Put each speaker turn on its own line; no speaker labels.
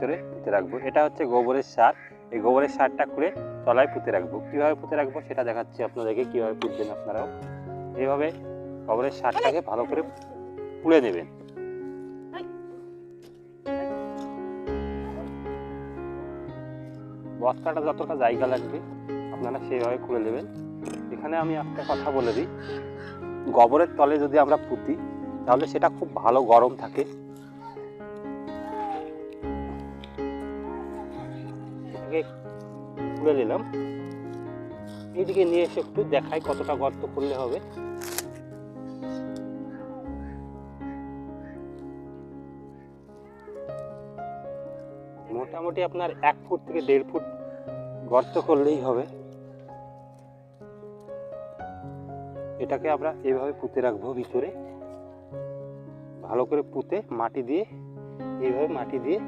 ভিতরে পুঁতে রাখবো। এটা হচ্ছে গোবরের সার। এই গোবরের সারটা খুঁড়ে তলায় পুঁতে রাখবো। কীভাবে পুঁতে রাখবো সেটা দেখাচ্ছি আপনাদেরকে, কীভাবে পুঁতবেন আপনারাও। এইভাবে গোবরের সারটাকে ভালো করে পুড়ে নেবেন। বস্তাটা যতটা জায়গা লাগবে আপনারা সেইভাবে খুঁড়ে নেবেন। এখানে আমি একটা কথা বলে দিই, গোবরের তলে যদি আমরা পুঁতি তাহলে সেটা খুব ভালো গরম থাকে। এটাকে খুঁড়ে নিলাম। এইদিকে নিয়ে এসে একটু দেখাই কতটা গর্ত করলে হবে। মোটামুটি আপনার 1 ফুট থেকে 1.5 ফুট গর্ত করলেই হবে। এটাকে আমরা এইভাবে পুঁতে রাখবো ভিতরে, ভালো করে পুঁতে মাটি দিয়ে, এইভাবে মাটি দিয়ে